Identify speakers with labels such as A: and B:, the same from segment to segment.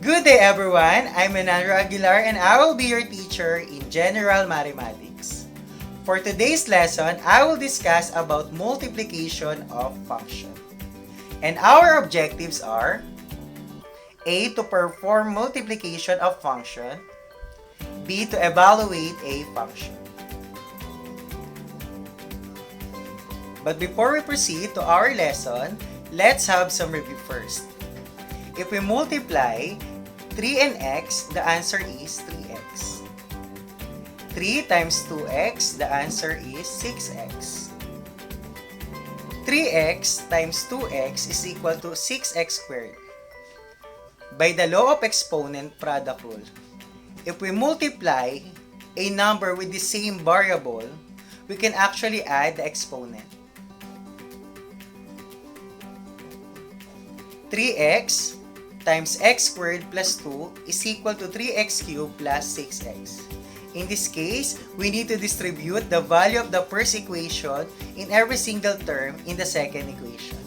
A: Good day everyone, I'm Menandro Aguilar and I will be your teacher in General Mathematics. For today's lesson, I will discuss about multiplication of function. And our objectives are A. To perform multiplication of function. B. To evaluate a function. But before we proceed to our lesson, let's have some review first. If we multiply 3 and x, the answer is 3x. 3 times 2x, the answer is 6x. 3x times 2x is equal to 6x squared. By the law of exponent product rule, if we multiply a number with the same variable, we can actually add the exponent. 3x times x squared plus 2 is equal to 3x cubed plus 6x. In this case, we need to distribute the value of the first equation in every single term in the second equation.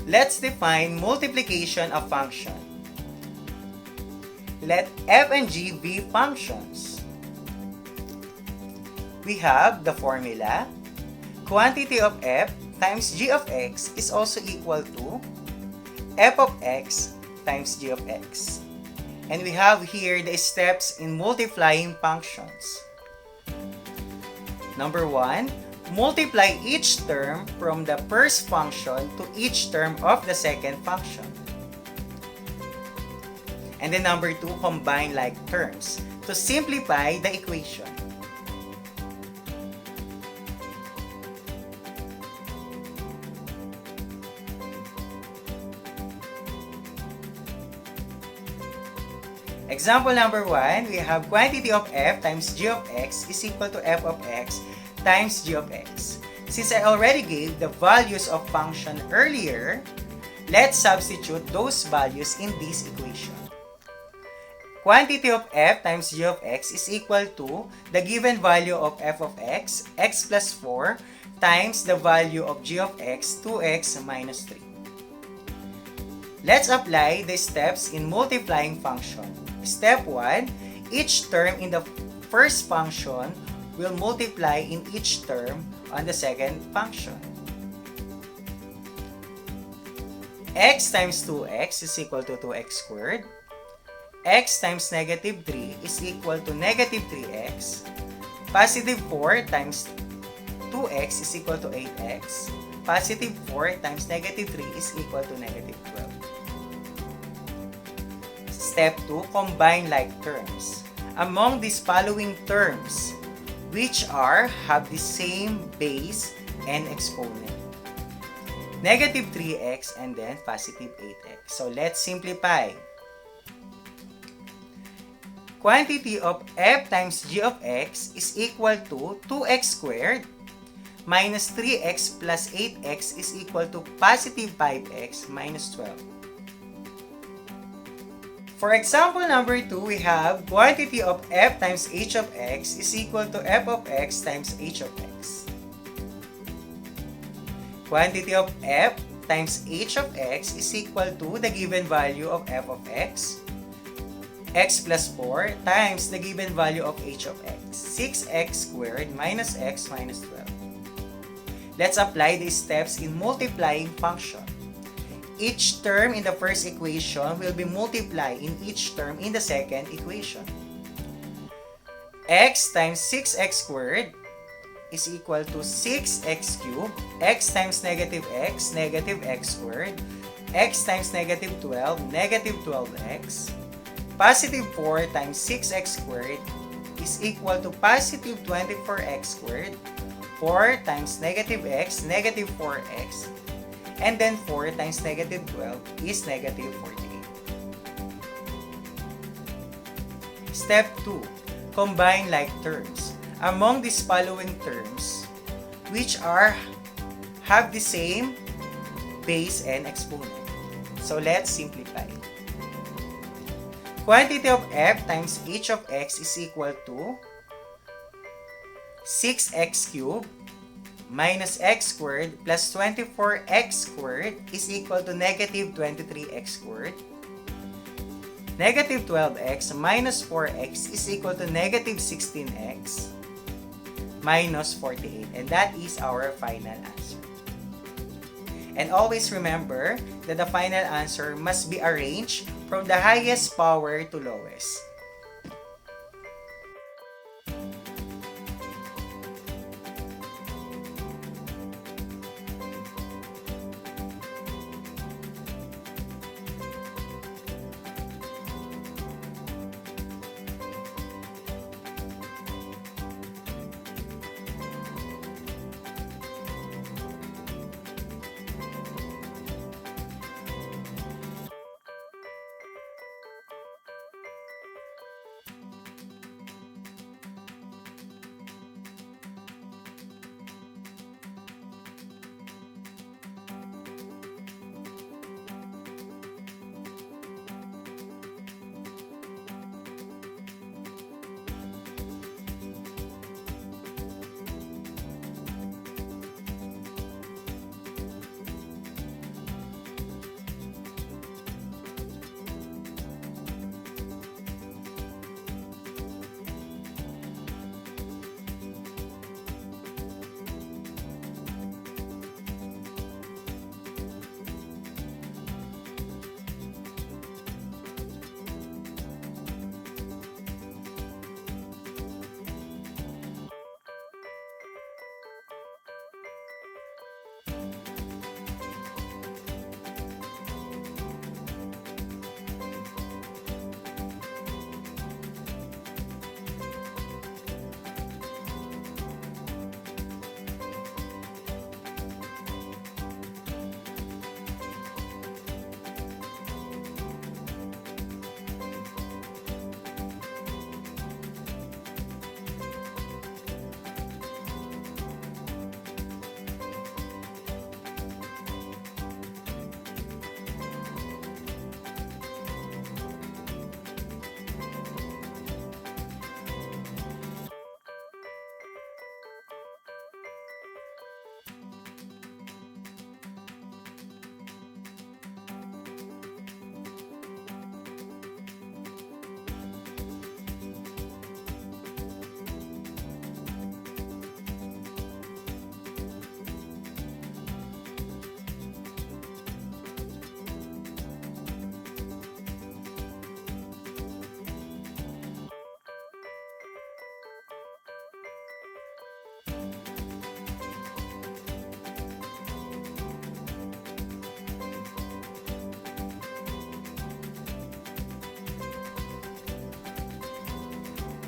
A: Let's define multiplication of function. Let f and g be functions. We have the formula, quantity of f times g of x is also equal to f of x times g of x. And we have here the steps in multiplying functions. Number 1, multiply each term from the first function to each term of the second function. And then number 2, combine like terms to simplify the equation. Example number 1, we have quantity of f times g of x is equal to f of x times g of x. Since I already gave the values of function earlier, let's substitute those values in this equation. Quantity of f times g of x is equal to the given value of f of x, x plus 4, times the value of g of x, 2x minus 3. Let's apply the steps in multiplying function. Step 1, each term in the first function will multiply in each term on the second function. X times 2x is equal to 2x squared. X times negative 3 is equal to negative 3x. Positive 4 times 2x is equal to 8x. Positive 4 times negative 3 is equal to negative 12. Step 2, combine like terms. Among these following terms, which have the same base and exponent. Negative 3x and then positive 8x. So let's simplify. Quantity of f times g of x is equal to 2x squared minus 3x plus 8x is equal to positive 5x minus 12. For example number 2, we have quantity of f times h of x is equal to f of x times h of x. Quantity of f times h of x is equal to the given value of f of x, x plus 4 times the given value of h of x, 6x squared minus x minus 12. Let's apply these steps in multiplying function. Each term in the first equation will be multiplied in each term in the second equation. X times 6x squared is equal to 6x cubed. X times negative x squared. X times negative 12, negative 12x. Positive 4 times 6x squared is equal to positive 24x squared. 4 times negative x, negative 4x. And then 4 times negative 12 is negative 48. Step 2, combine like terms. Among these following terms, which have the same base and exponent. So let's simplify. Quantity of f times h of x is equal to 6x cubed minus x squared plus 24x squared is equal to negative 23x squared. Negative 12x minus 4x is equal to negative 16x minus 48. And that is our final answer. And always remember that the final answer must be arranged from the highest power to lowest.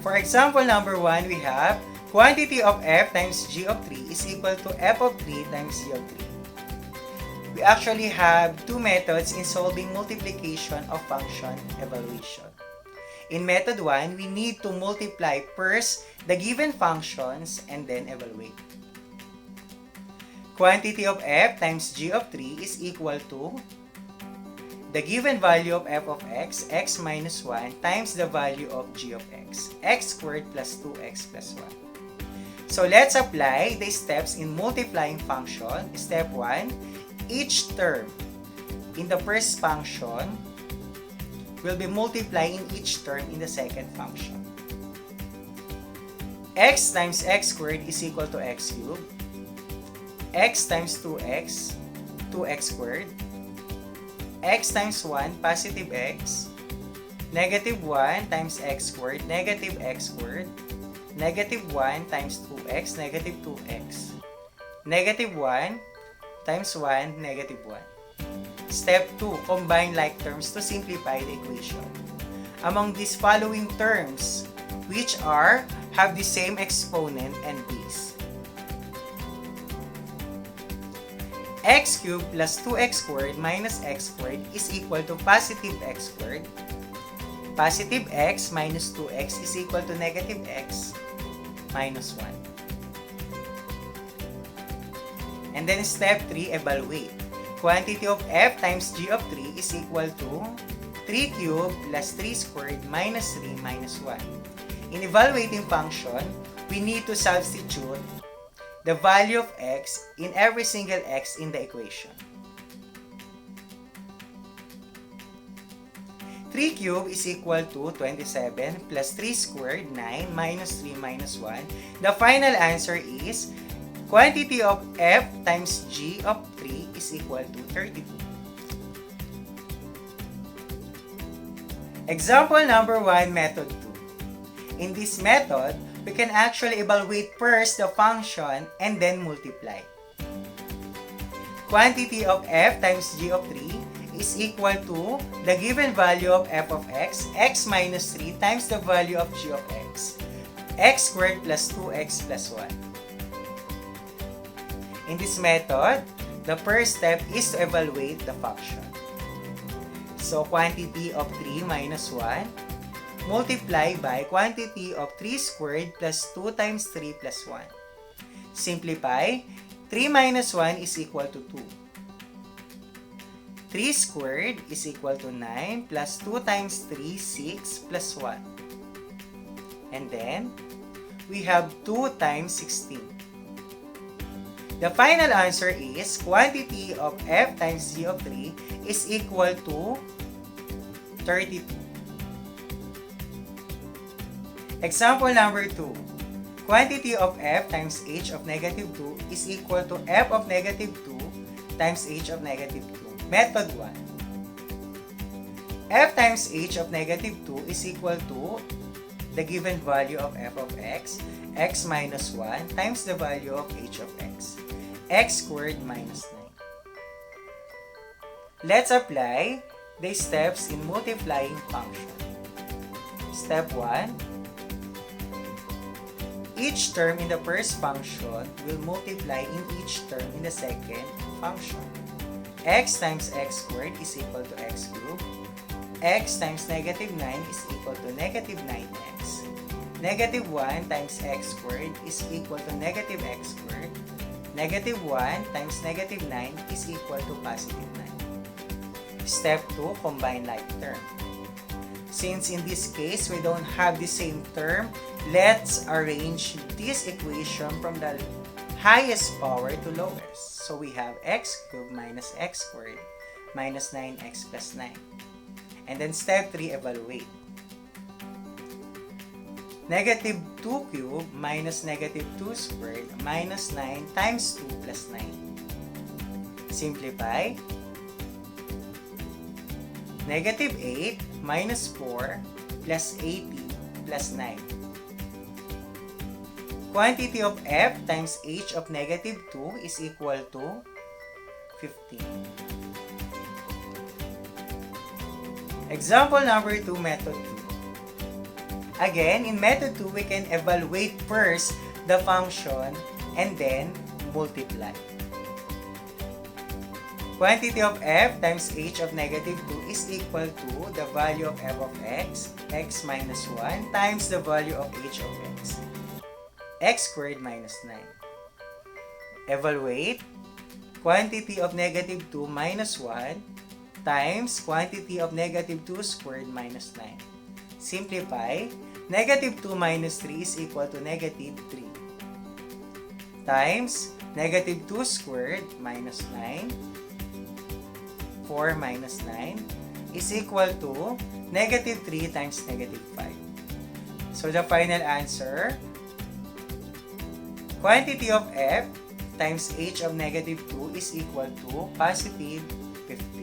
A: For example number 1, we have quantity of f times g of 3 is equal to f of 3 times g of 3. We actually have two methods in solving multiplication of function evaluation. In method 1, we need to multiply first the given functions and then evaluate. Quantity of f times g of 3 is equal to the given value of f of x, x minus 1, times the value of g of x squared plus 2x plus 1. So let's apply the steps in multiplying function. Step 1, each term in the first function will be multiplying each term in the second function. X times x squared is equal to x cubed. X times 2x, 2x squared. X times 1, positive x. Negative 1 times x squared, negative x squared. Negative 1 times 2x, negative 2x. Negative 1 times 1, negative 1. Step 2, combine like terms to simplify the equation. Among these following terms, which have the same exponent and base. X cubed plus 2x squared minus x squared is equal to positive x squared. Positive x minus 2x is equal to negative x minus 1. And then step 3, evaluate. Quantity of f times g of 3 is equal to 3 cubed plus 3 squared minus 3 minus 1. In evaluating function, we need to substitute the value of x in every single x in the equation. 3 cubed is equal to 27 plus 3 squared, 9 minus 3 minus 1. The final answer is quantity of f times g of 3 is equal to 32. Example number 1, method 2. In this method, we can actually evaluate first the function and then multiply. Quantity of f times g of 3 is equal to the given value of f of x, x minus 3 times the value of g of x squared plus 2x plus 1. In this method, the first step is to evaluate the function. So, quantity of 3 minus 1 multiply by quantity of 3 squared plus 2 times 3 plus 1. Simplify, 3 minus 1 is equal to 2. 3 squared is equal to 9 plus 2 times 3, 6 plus 1. And then, we have 2 times 16. The final answer is quantity of f times g of 3 is equal to 32. Example number 2. Quantity of f times h of negative 2 is equal to f of negative 2 times h of negative 2. Method 1. F times h of negative 2 is equal to the given value of f of x, x minus 1 times the value of h of x squared minus 9. Let's apply the steps in multiplying function. Step 1. Each term in the first function will multiply in each term in the second function. X times x squared is equal to x cubed. X times negative 9 is equal to negative 9x. Negative 1 times x squared is equal to negative x squared. Negative 1 times negative 9 is equal to positive 9. Step 2, combine like term. Since in this case, we don't have the same term, let's arrange this equation from the highest power to lowest. So we have x cubed minus x squared minus 9x plus 9. And then step 3, evaluate. Negative 2 cubed minus negative 2 squared minus 9 times 2 plus 9. Simplify. Negative 8 minus 4 plus 80 plus 9. Quantity of f times h of negative 2 is equal to 15. Example number 2, method 2. Again, in method 2, we can evaluate first the function and then multiply. Quantity of f times h of negative 2 is equal to the value of f of x, x minus 1, times the value of h of x squared minus 9. Evaluate. Quantity of negative 2 minus 1 times quantity of negative 2 squared minus 9. Simplify. Negative 2 minus 3 is equal to negative 3 times negative 2 squared minus 9. 4 minus 9 is equal to negative 3 times negative 5. So the final answer, quantity of f times h of negative 2 is equal to positive 15.